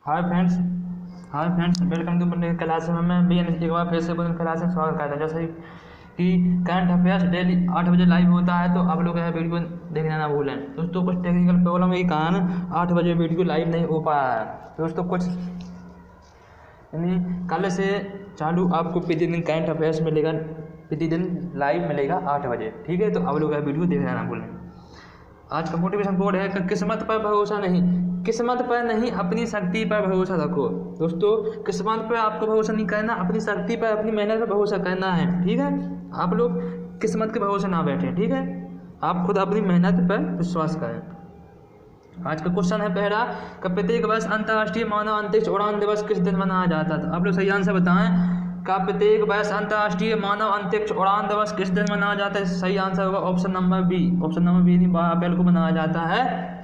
Hi friends hi friends welcome to Pune class में। मैं भी एक बार फिर से पुणे क्लास में स्वागत करता हूँ। जैसे कि करंट अफेयर्स डेली 8 बजे लाइव होता है, तो आप लोग यह वीडियो देखना ना भूलें। दोस्तों कुछ टेक्निकल प्रॉब्लम के कारण 8 बजे वीडियो लाइव नहीं हो पाया है। दोस्तों कुछ यानी कल से चालू आपको प्रतिदिन करंट अफेयर्स मिलेगा, प्रतिदिन लाइव मिलेगा 8 बजे। ठीक है, तो आप लोग यह वीडियो देखना ना भूलें। आज का मोटिवेशन कोड है कि किस्मत पर भरोसा नहीं, किस्मत पर नहीं अपनी शक्ति पर भरोसा रखो। दोस्तों किस्मत पर आपको भरोसा नहीं करना, अपनी शक्ति पर, अपनी मेहनत पर भरोसा करना है। ठीक है, आप लोग किस्मत के भरोसे ना बैठें। ठीक है, आप खुद अपनी मेहनत पर विश्वास करें। आज का क्वेश्चन है पहला कि प्रत्येक वर्ष अंतर्राष्ट्रीय मानव अंतरिक्ष उड़ान दिवस किस दिन मनाया जाता था। आप लोग सही आंसर बताएं। का प्रत्येक वर्ष अंतर्राष्ट्रीय मानव अंतरिक्ष उड़ान दिवस किस दिन मनाया जाता है? सही आंसर होगा option number B. Option number B नहीं, 12 अप्रैल को मनाया जाता है।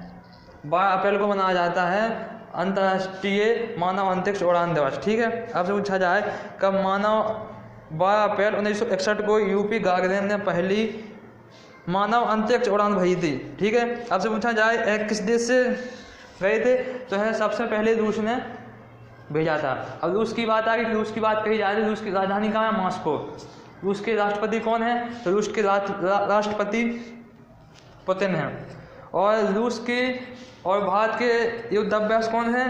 12 अप्रैल को मनाया जाता है अंतर्राष्ट्रीय मानव अंतरिक्ष उड़ान दिवस। ठीक है, आपसे पूछा जाए कब मानव 12 अप्रैल 1961 को यूपी गागरेन ने पहली मानव अंतरिक्ष उड़ान भरी थी। ठीक है, आपसे पूछा जाए किस देश से गए थे, तो है सबसे पहले रूस ने भेजा था। अब रूस की बात आ गई, रूस की बात कही जा रही है। रूस की राजधानी कहाँ है? मॉस्को। रूस के राष्ट्रपति कौन है? तो रूस के राष्ट्रपति पुतिन हैं। और रूस के और भारत के युद्ध अभ्यास कौन है?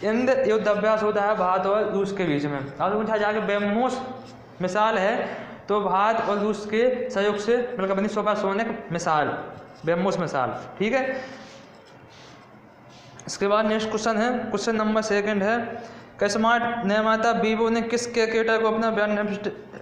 इंद्र युद्ध अभ्यास होता है भारत और रूस के बीच में। अब पूछा जाए कि ब्रह्मोस मिसाइल है, तो भारत और रूस के सहयोग से मिलकर बनी सुपरसोनिक मिसाइल, ब्रह्मोस मिसाइल। ठीक है, इसके बाद नेक्स्ट क्वेश्चन है, क्वेश्चन नंबर 2 है कि स्मार्ट निर्माता वीवो ने किस क्रिकेटर को अपना ब्रांड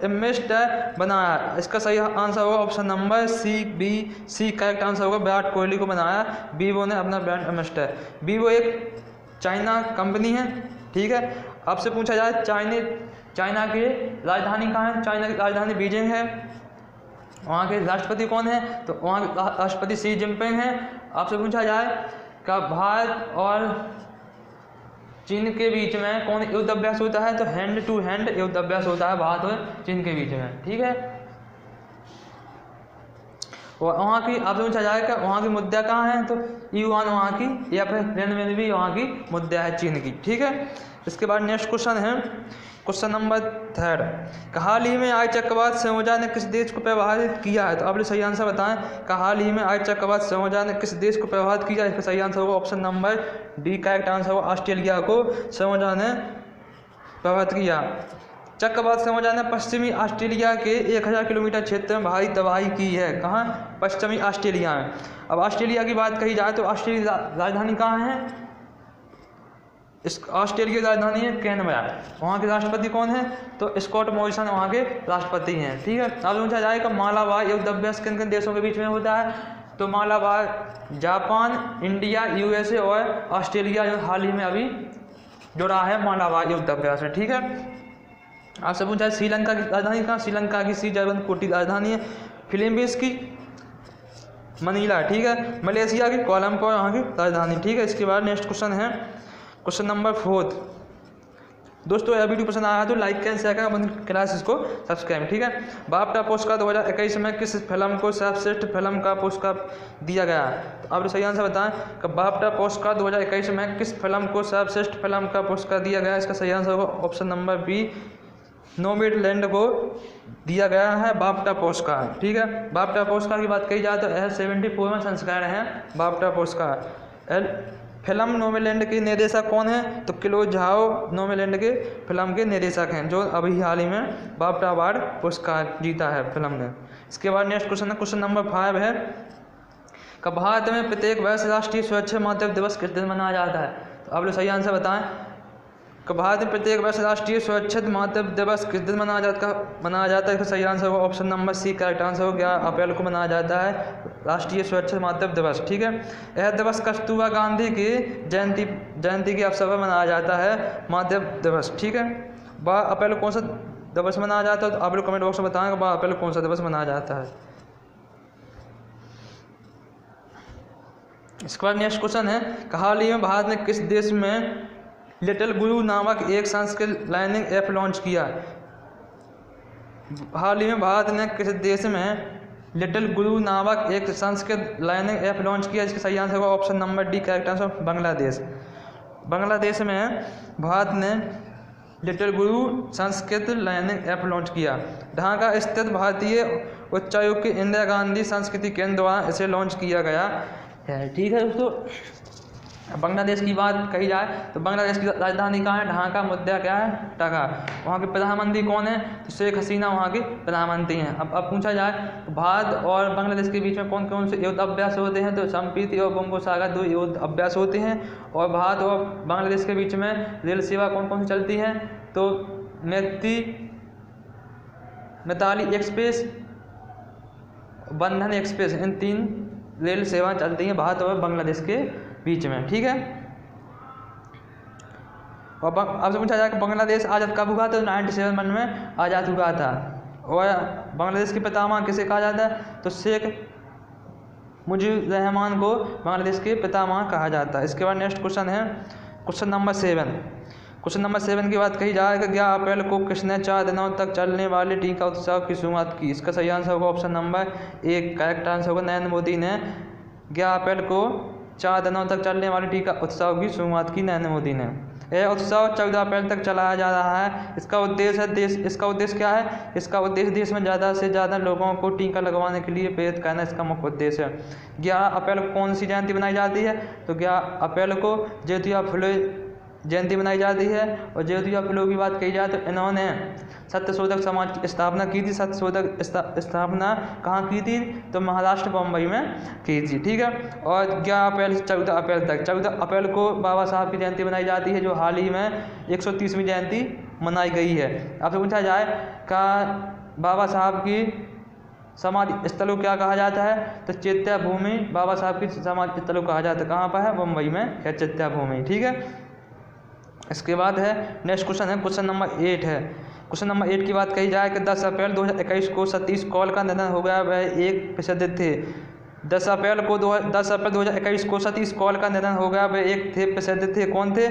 एम्बेसडर बनाया? इसका सही आंसर होगा option number C, B, C correct answer होगा। विराट कोहली को बनाया वीवो ने अपना ब्रांड एम्बेसडर। वीवो एक चाइना कंपनी है। ठीक है, आपसे पूछा जाए चाइना की राजधानी कहाँ है? चाइना की राजधानी बीजिंग है। वहाँ के राष्ट्रपति कौन है? तो वहाँ के राष्ट्रपति शी जिनपिंग हैं। आपसे पूछा जाए का भारत और चीन के बीच में कौन युद्ध अभ्यास होता है? तो हैंड टू हैंड युद्ध अभ्यास होता है भारत और चीन के बीच में। ठीक है, और वहाँ की आपसे पूछा जाएगा वहाँ की मुद्दा कहाँ है? तो युआन वहाँ की, या फिर रेनमिनबी वहाँ की मुद्दा है चीन की। ठीक है, इसके बाद नेक्स्ट क्वेश्चन है, क्वेश्चन नंबर 3 हाल ही में आई चक्रवात सरोजा ने किस देश को प्रभावित किया है? तो आप लोग सही आंसर बताएं। हाल ही में आई चक्रवात सरोजा ने किस देश को प्रभावित किया है? इसका सही आंसर होगा option number D correct answer होगा। ऑस्ट्रेलिया को सरोजा ने प्रभावित किया। चक्रवात सरोजा ने पश्चिमी ऑस्ट्रेलिया के 1000 किलोमीटर क्षेत्र में भारी तबाही की है। कहाँ? पश्चिमी ऑस्ट्रेलिया में। अब ऑस्ट्रेलिया की बात कही जाए तो ऑस्ट्रेलिया राजधानी कहाँ है? इस ऑस्ट्रेलिया की राजधानी है कैनबरा। वहाँ के राष्ट्रपति कौन है? तो स्कॉट मॉरिसन वहाँ के राष्ट्रपति हैं। ठीक है, अब पूछा जाएगा मालाबार युद्ध अभ्यास किन किन देशों के बीच में होता है? तो मालाबार जापान, इंडिया, यूएसए और ऑस्ट्रेलिया जो हाल ही में अभी जुड़ा है मालाबार युद्ध अभ्यास में। ठीक है, आपसे पूछा है श्रीलंका की राजधानी कहाँ? श्रीलंका की श्रीजगन्कोटी राजधानी है। फिलीपींस की मनीला। ठीक है, मलेशिया की कोलंबो वहाँ की राजधानी। ठीक है, इसके बाद नेक्स्ट क्वेश्चन है, क्वेश्चन नंबर 4। दोस्तों यह वीडियो पसंद आया तो लाइक करें, शेयर करें, अपनी क्लासेस को सब्सक्राइब। ठीक है, बाफ्टा पुरस्कार 2021 में किस फिल्म को सर्वश्रेष्ठ फिल्म का पुरस्कार दिया गया? तो आप सही आंसर बताएं कि बाफ्टा पुरस्कार 2021 में किस फिल्म को सर्वश्रेष्ठ फिल्म का पुरस्कार दिया गया? इसका सही आंसर होगा ऑप्शन नंबर बी, नोमैडलैंड को दिया गया है बाफ्टा पुरस्कार। ठीक है, बाफ्टा पुरस्कार की बात कही जाए तो यह 74वां संस्करण है बाफ्टा पुरस्कार। फिल्म नोमैडलैंड के निर्देशक कौन है? तो क्लोज झाओ नोमैडलैंड के फिल्म के निर्देशक हैं, जो अभी हाल ही में बाफ्टा अवार्ड पुरस्कार जीता है फिल्म ने। इसके बाद नेक्स्ट क्वेश्चन है, क्वेश्चन नंबर 5 है कि भारत में प्रत्येक वर्ष राष्ट्रीय सुरक्षा मातृत्व दिवस किस दिन मनाया जाता है? तो आप लोग सही आंसर बताएं कि भारत में प्रत्येक वर्ष राष्ट्रीय सुरक्षित मातृत्व दिवस किस दिन मनाया जाता है? इसका सही आंसर होगा option number C correct answer होगा। 11 अप्रैल को मनाया जाता है राष्ट्रीय सुरक्षित मातृत्व दिवस। ठीक है, यह दिवस कस्तूरबा गांधी की जयंती के अवसर पर मनाया जाता है मातृत्व दिवस। ठीक है, 12 अप्रैल को कौन सा दिवस मनाया जाता है? तो आप लोग कमेंट बॉक्स में बताएंगे 12 अप्रैल को कौन सा दिवस मनाया जाता है। इसके बाद नेक्स्ट क्वेश्चन है, हाल ही में भारत ने किस देश में लिटिल गुरु नामक एक संस्कृत लर्निंग ऐप लॉन्च किया? हाल ही में भारत ने किस देश में लिटिल गुरु नामक एक संस्कृत लर्निंग ऐप लॉन्च किया? इसका सही आंसर होगा option number D correct answer Bangladesh. Bangladesh में भारत ने लिटिल गुरु संस्कृत लर्निंग ऐप लॉन्च किया। ढाका स्थित भारतीय उच्चायोग के इंदिरा गांधी संस्कृति केंद्र द्वारा इसे लॉन्च किया गया है। ठीक है दोस्तों, बांग्लादेश की बात कही जाए तो बांग्लादेश की राजधानी कहाँ है? ढाका। मुद्दा क्या है? टका। वहाँ के प्रधानमंत्री कौन है? तो शेख हसीना वहाँ के प्रधानमंत्री हैं। अब पूछा जाए तो भारत और बांग्लादेश के बीच में कौन कौन से युद्ध अभ्यास होते हैं? तो संप्रीति और बंगो सागर 2 युद्ध अभ्यास होते हैं। और भारत और बांग्लादेश के बीच में रेल सेवा कौन कौन सी चलती है? तो मिताली एक्सप्रेस, बंधन एक्सप्रेस, इन 3 रेल सेवा चलती हैं भारत और बांग्लादेश के बीच में। ठीक है, और आपसे पूछा जाए कि बांग्लादेश आज़ाद कब हुआ? तो 97 में आज़ाद हुआ था। और बांग्लादेश के पितामह किसे कहा जाता है? तो शेख मुजीबुर रहमान को बांग्लादेश के पितामह कहा जाता है। इसके बाद नेक्स्ट क्वेश्चन है क्वेश्चन नंबर 7। क्वेश्चन नंबर 7 की बात कही जाए कि 11 अप्रैल को किसने 4 दिनों तक चलने वाले टीका उत्सव की शुरुआत की? इसका सही आंसर होगा ऑप्शन नंबर 1। करेक्ट आंसर होगा नरेंद्र मोदी ने 11 अप्रैल को 4 दिनों तक चलने वाले टीका उत्सव की शुरुआत की नरेंद्र मोदी ने। यह उत्सव 14 अप्रैल तक चलाया जा रहा है। इसका उद्देश्य क्या है? इसका उद्देश्य देश में ज़्यादा से ज़्यादा लोगों को टीका लगवाने के लिए प्रेरित करना इसका मुख्य उद्देश्य है। 11 अप्रैल को कौन सी जयंती मनाई जाती है? तो 11 अप्रैल को ज्योतिबा फुले जयंती मनाई जाती है। और ज्योतिबा फुले की बात कही जाए तो इन्होंने सत्यशोधक समाज की स्थापना की थी। सत्यशोधक स्थापना कहाँ की थी? तो महाराष्ट्र बम्बई में की थी। ठीक है, और 11 अप्रैल से 14 अप्रैल तक, 14 अप्रैल को बाबा साहब की जयंती मनाई जाती है, जो हाल ही में 130वीं जयंती मनाई गई है। आपसे पूछा जाए का बाबा साहब की समाधि स्थलों क्या कहा जाता है? तो चैत्य भूमि बाबा साहब की समाधि स्थलों कहा जाता है। कहाँ पर है? मुंबई में है चैत्य भूमि। ठीक है, इसके बाद है नेक्स्ट क्वेश्चन है क्वेश्चन नंबर 8 है। क्वेश्चन नंबर 8 की बात कही जाए कि 10 अप्रैल 2021 को सतीश कौल का निधन हो गया। वह एक प्रसिद्ध थे। 10 अप्रैल 2021 को सतीश कौल का निधन हो गया। वे एक थे प्रसिद्ध थे। कौन थे?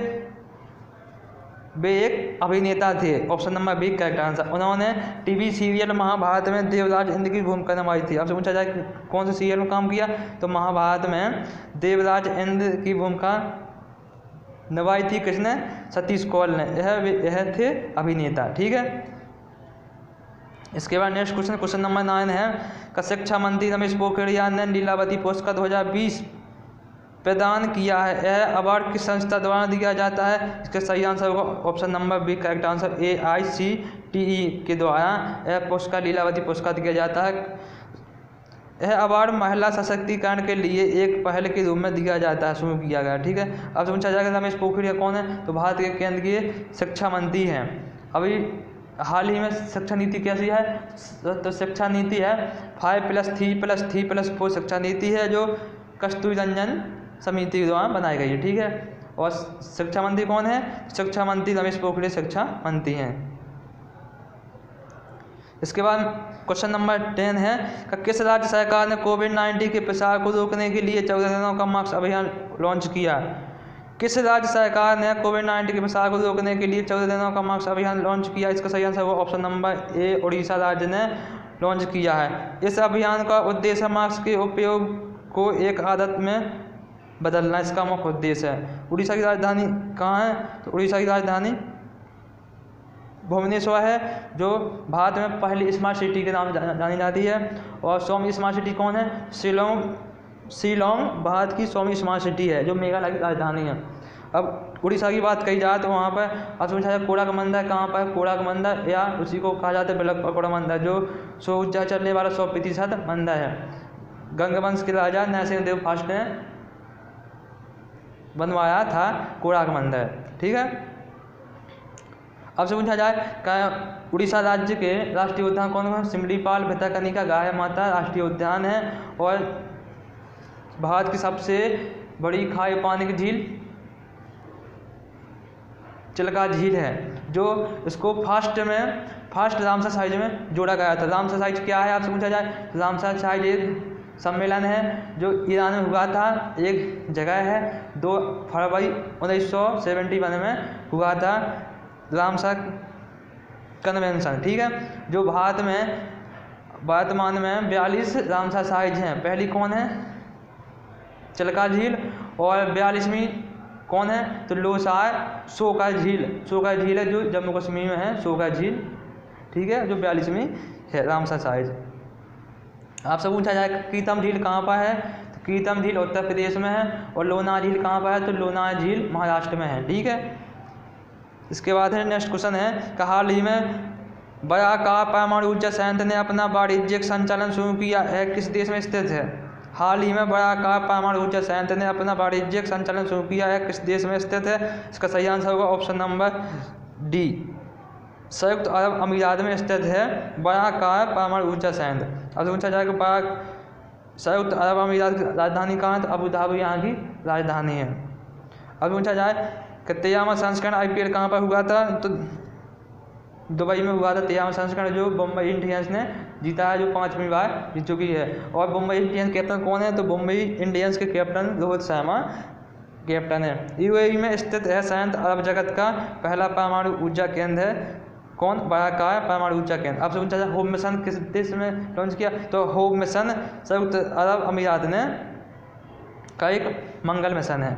वे एक अभिनेता थे। Option number B correct answer. उन्होंने टीवी सीरियल महाभारत में देवराज इंद्र की भूमिका निभाई थी। आपसे पूछा जाए कौन से सीरियल में काम किया? तो महाभारत में देवराज इंद्र की भूमिका निभाई थी किसने? सतीश कौल ने। यह थे अभिनेता। ठीक है, इसके बाद नेक्स्ट क्वेश्चन नंबर 9 है का शिक्षा मंत्री रमेश पोखरियाल ने लीलावती पुरस्कार 2020 प्रदान किया है। यह अवार्ड किस संस्था द्वारा दिया जाता है? इसका सही आंसर होगा option number B correct answer AICTE के द्वारा यह पुरस्कार लीलावती पुरस्कार दिया जाता है। यह अवार्ड महिला सशक्तिकरण के लिए एक पहल के रूप में दिया जाता है, शुरू किया गया। ठीक है, अब पूछा जाएगा रमेश पोखरियाल कौन है? तो भारत के केंद्रीय शिक्षा मंत्री हैं। अभी हाल ही में शिक्षा नीति कैसी है? तो शिक्षा नीति है 5+3+3+4 शिक्षा नीति है, जो कस्तूरी रंजन समिति द्वारा बनाई गई है। ठीक है, और शिक्षा मंत्री कौन है? शिक्षा मंत्री रमेश पोखरियाल शिक्षा मंत्री हैं। इसके बाद क्वेश्चन नंबर 10 है कि किस राज्य सरकार ने कोविड-19 के प्रसार को रोकने के लिए 14 दिनों का मास्क अभियान लॉन्च किया? किस राज्य सरकार ने कोविड-19 के प्रसार को रोकने के लिए 14 दिनों का मास्क अभियान लॉन्च किया? इसका सही आंसर होगा ऑप्शन नंबर ए उड़ीसा राज्य ने लॉन्च किया है। इस अभियान का उद्देश्य मास्क के उपयोग को एक आदत में बदलना इसका मुख्य उद्देश्य है। उड़ीसा की राजधानी कहाँ है? तो उड़ीसा की राजधानी भुवनेश्वर है, जो भारत में पहली स्मार्ट सिटी के नाम जानी जाती है। और 100वीं स्मार्ट सिटी कौन है? शिलोंग भारत की 100वीं स्मार्ट सिटी है, जो मेघालय की राजधानी है। अब उड़ीसा की बात कही जाए तो वहाँ पर आपसे पूछा जाए कोड़ा का मंदिर कहाँ पर है? कोड़ा का मंदिर, या उसी को कहा जाता है बिलकपुर मंदिर, जो 100 ऊंचा चलने वाला 100% मंदिर है। गंगवंश के राजा नरसिंह देव फर्स्ट ने बनवाया था कोड़ा का मंदिर। ठीक है, अब से पूछा जाए क्या उड़ीसा राज्य के राष्ट्रीय उद्यान कौन कौन? सिमलीपाल, भितरकनिका, गाय माता राष्ट्रीय उद्यान है। और भारत की सबसे बड़ी खारे पानी की झील चिल्का झील है, जो इसको फर्स्ट रामसर साइट में जोड़ा गया था। रामसर साइट क्या है? आपसे पूछा जाए रामसर साइट एक सम्मेलन है जो ईरान में हुआ था। एक जगह है, 2 फरवरी 1971 में हुआ था रामसर कन्वेंशन। ठीक है, जो भारत में वर्तमान में 42 रामसर साइट हैं। पहली कौन है? चिल्का झील। और 42वीं कौन है? तो लोसार सोका झील है जो जम्मू कश्मीर में है, सोका झील, ठीक है, जो 42वीं है रामसर साइट। आपसे पूछा जाए कीतम झील कहाँ पर है? तो कीतम झील उत्तर प्रदेश में है। और लोनार झील कहाँ पर है? तो लोनार झील महाराष्ट्र में है, ठीक है। इसके बाद है नेक्स्ट क्वेश्चन है कि हाल ही में बड़ाकार परमाणु ऊर्जा संयंत्र ने अपना वाणिज्यिक संचालन शुरू किया है, किस देश में स्थित है? हाल ही में बड़ाकार परमाणु ऊर्जा संयंत्र ने अपना वाणिज्यिक संचालन शुरू किया है, किस देश में स्थित है? इसका सही आंसर होगा ऑप्शन नंबर डी, संयुक्त अरब अमीरात में स्थित है बड़ाकार परमाणु ऊर्जा संयंत्र। अब पूछा जाएगा संयुक्त अरब अमीरात की राजधानी कहाँ है? तो अबू धाबी यहाँ की राजधानी है। अब पूछा जाए कि 13वां संस्करण IPL कहाँ पर हुआ था? तो दुबई में हुआ था 13वां संस्करण, जो मुंबई इंडियंस ने जीता है, जो 5वीं बार जीत चुकी है। और मुंबई इंडियंस कैप्टन कौन है? तो मुंबई इंडियंस के कैप्टन रोहित शर्मा कैप्टन है। UAE में स्थित है संयंत्र अरब जगत का पहला परमाणु ऊर्जा केंद्र है, कौन? बड़ाकार परमाणु ऊर्जा केंद्र। आपसे पूछा जाए होप मिशन किस देश में लॉन्च किया? तो होप मिशन संयुक्त अरब अमीरात ने का एक मंगल मिशन है।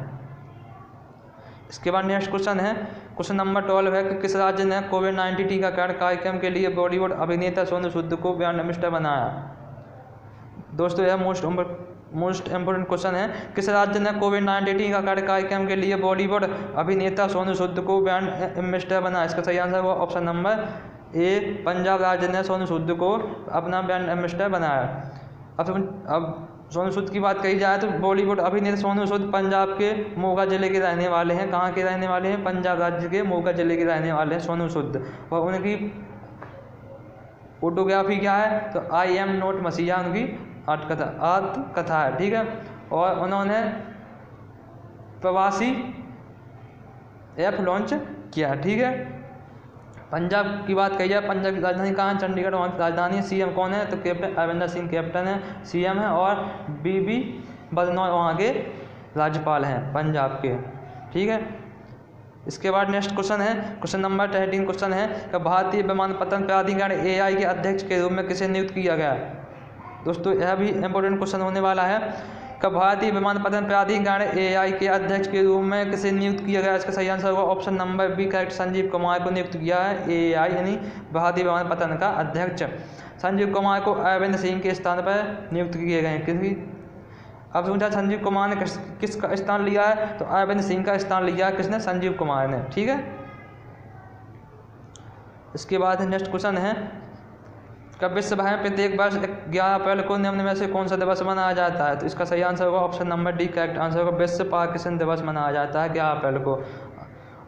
इसके बाद नेक्स्ट क्वेश्चन है, क्वेश्चन नंबर 12 है कि किस राज्य ने कोविड-19 टीकाकरण कार्यक्रम के लिए बॉलीवुड अभिनेता सोनू सूद को ब्रांड एम्बेसडर बनाया? दोस्तों यह मोस्ट इम्पोर्टेंट क्वेश्चन है। किस राज्य ने कोविड-19 टीकाकरण कार्यक्रम के लिए बॉलीवुड अभिनेता सोनू सूद को ब्रांड एम्बेसडर बनाया? इसका सही आंसर हुआ ऑप्शन नंबर ए, पंजाब राज्य ने सोनू सूद को अपना ब्रांड एम्बेसडर बनाया। अब सोनू सूद की बात कही जाए तो बॉलीवुड अभिनेता सोनू सूद पंजाब के मोगा जिले के रहने वाले हैं। कहाँ के रहने वाले हैं? पंजाब राज्य के मोगा जिले के रहने वाले हैं सोनू सूद। और उनकी फोटोग्राफी क्या है? तो आई एम नॉट मसीहा उनकी आत्मकथा है, ठीक है। और उन्होंने प्रवासी ऐप लॉन्च किया, ठीक है। पंजाब की बात कही जाए, पंजाब की राजधानी कहाँ है? चंडीगढ़ वहाँ की राजधानी है। CM कौन है? तो कैप्टन अमरिंदर सिंह कैप्टन है, CM है। और BB बदनौर वहाँ के राज्यपाल हैं पंजाब के, ठीक है। इसके बाद नेक्स्ट क्वेश्चन है, क्वेश्चन नंबर 13 क्वेश्चन है कि भारतीय विमानपत्तन प्राधिकरण AI के अध्यक्ष के रूप में किसे नियुक्त किया गया? दोस्तों यह भी इम्पोर्टेंट क्वेश्चन होने वाला है कि भारतीय विमानपत्तन प्राधिकरण AI के अध्यक्ष के रूप में किसे नियुक्त किया गया? इसका सही आंसर होगा option number B, correct, Sanjeev Kumar को नियुक्त किया है AI यानी भारतीय विमानपत्तन का अध्यक्ष। संजीव कुमार को अरविंद सिंह के स्थान पर नियुक्त किए गए हैं। किसकी? अब पूछा संजीव कुमार ने किसका स्थान लिया है? तो अरविंद सिंह का स्थान लिया है किसने? संजीव कुमार ने, ठीक है। इसके बाद नेक्स्ट क्वेश्चन है कि विश्व भर में प्रत्येक वर्ष 11 अप्रैल को निम्न में से कौन सा दिवस मनाया जाता है? तो इसका सही आंसर होगा option number D, correct answer होगा विश्व पार्किंसन दिवस मनाया जाता है 11 अप्रैल को।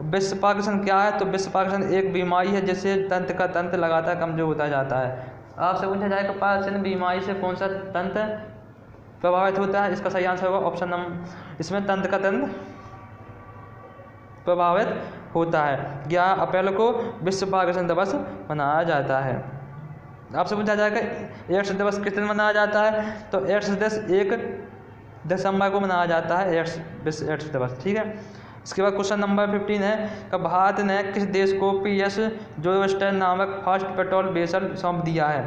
विश्व पार्किंसन क्या है? तो विश्व पार्किंसन एक बीमारी है जिससे तंत्र का तंत्र लगातार कमजोर होता जाता है। आपसे पूछा जाए कि पार्किंसन बीमारी से कौन सा तंत्र प्रभावित होता है? इसका सही आंसर होगा ऑप्शन नंबर, इसमें तंत्र का तंत्र प्रभावित होता है। 11 अप्रैल को विश्व पार्किंसन दिवस मनाया जाता है। आपसे पूछा जाएगा एड्स दिवस किस दिन मनाया जाता है? तो एड्स दिवस 1 दिसंबर को मनाया जाता है, विश्व एड्स दिवस, ठीक है। इसके बाद क्वेश्चन नंबर 15 है कि भारत ने किस देश को PS जोयोस्टर नामक फास्ट पेट्रोल वेसल सौंप दिया है?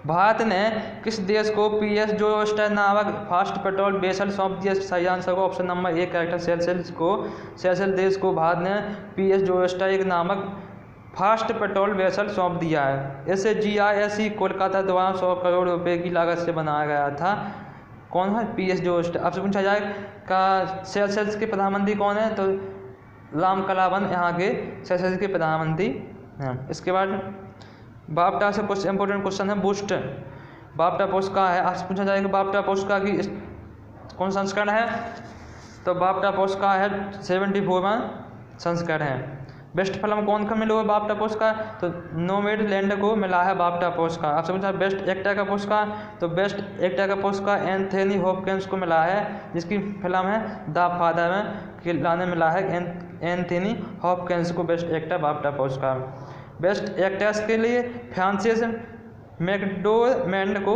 भारत ने किस देश को PS जोयोस्टर नामक फास्ट पेट्रोल वेसल सौंप दिया? सही आंसर को option number A, correct, Seychelles देश को भारत ने PS जोयोस्टर एक नामक फास्ट पेट्रोल वेसल सौंप दिया है। इसे GISE कोलकाता द्वारा 100 करोड़ रुपए की लागत से बनाया गया था। कौन है? PS जोयोस्टर। आपसे पूछा जाए का सेशेल्स के प्रधानमंत्री कौन है? तो राम कलावन यहाँ के सेशेल्स के प्रधानमंत्री हैं। इसके बाद बाप्टा से कुछ इंपॉर्टेंट क्वेश्चन है, बूस्ट बाप्टा पुरस्कार है। आपसे पूछा जाएगा बाप्टा पुरस्कार की कौन संस्करण है? तो बाप्टा पुरस्कार है 74वां संस्करण है। बेस्ट फिल्म कौन को मिला हुआ बाप्टा पुरस्कार? तो नोमैडलैंड को मिला है बाप्टा पुरस्कार। आपसे पूछा बेस्ट एक्टर का पुरस्कार? तो बेस्ट एक्टर का पुरस्कार एंथनी हॉपकिंस को मिला है, जिसकी फिल्म है द फादर में खिलाने मिला है एंथनी हॉपकिंस को बेस्ट एक्टर बाप्टा पुरस्कार। बेस्ट एक्ट्रेस के लिए फ्रांसिस मैकडोरमेंड को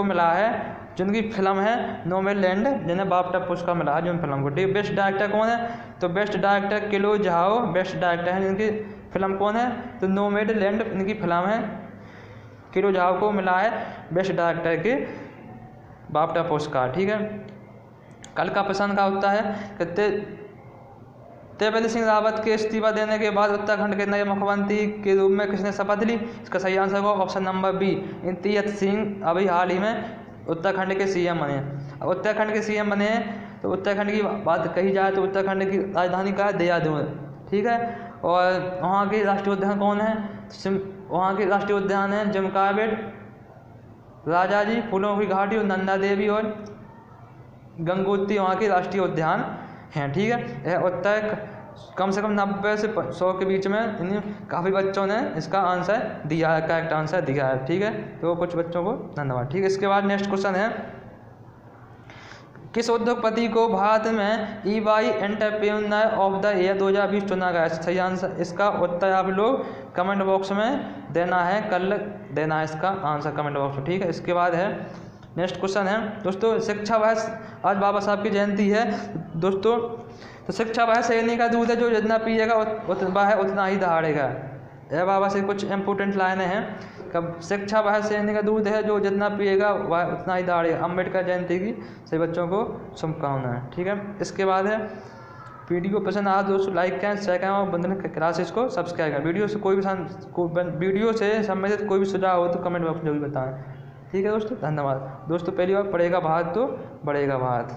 मिला है, जिनकी फिल्म है नोमैडलैंड, जिन्हें बाप्टा पुरस्कार मिला है जिन फिल्म को, ठीक। बेस्ट डायरेक्टर कौन है? तो best director Chloe Zhao best director है, जिनकी फिल्म कौन है? तो नोमैडलैंड इनकी फिल्म है। क्लोए झाओ को मिला है बेस्ट डायरेक्टर के बाप्टा पुरस्कार, ठीक है। कल का प्रश्न का होता है कि तेवेंद्र सिंह रावत के इस्तीफा देने के बाद उत्तराखंड के नए मुख्यमंत्री के रूप में किसने शपथ ली? इसका सही आंसर होगा option number B, Imtiaz Singh अभी हाल ही में उत्तराखंड के सीएम बने। अब उत्तराखंड के सीएम बने हैं तो उत्तराखंड की बात कही जाए तो उत्तराखंड की राजधानी का है देहरादून, ठीक है। और वहाँ के राष्ट्रीय उद्यान कौन है? वहाँ के राष्ट्रीय उद्यान है जिम कॉर्बेट, राजाजी, फूलों की घाटी और नंदा देवी और गंगोत्री वहाँ के राष्ट्रीय उद्यान हैं, ठीक है। यह उत्तर कम से कम 90 से 100 के बीच में इन काफ़ी बच्चों ने इसका आंसर दिया है, करेक्ट आंसर दिया है, ठीक है। तो कुछ बच्चों को धन्यवाद, ठीक है। इसके बाद नेक्स्ट क्वेश्चन है, किस उद्योगपति को भारत में EY entrepreneur of the year 2020 चुना गया? सही आंसर, इसका उत्तर आप लोग कमेंट बॉक्स में देना है, कल देना है इसका आंसर कमेंट बॉक्स में, ठीक है। इसके बाद है नेक्स्ट क्वेश्चन है दोस्तों, शिक्षा वह, आज बाबा साहब की जयंती है दोस्तों, तो शिक्षा वह शेरनी का दूध है जो जितना पिएगा वह उतना ही दहाड़ेगा। यह बाबा से कुछ इंपॉर्टेंट लाइनें हैं, कब शिक्षा वह शेरनी का दूध है जो जितना पिएगा वह उतना ही दहाड़ेगा। अम्बेडकर जयंती की सभी बच्चों को शुभकामनाएं, ठीक है। इसके बाद है, वीडियो पसंद आया दोस्तों लाइक करें, शेयर करें और बंधन क्लासेस को सब्सक्राइब करें। वीडियो से संबंधित कोई भी सुझाव हो तो कमेंट बॉक्स में जरूर बताएं, ठीक है दोस्तों। धन्यवाद दोस्तों। पहली बार पढ़ेगा भारत तो बढ़ेगा भारत।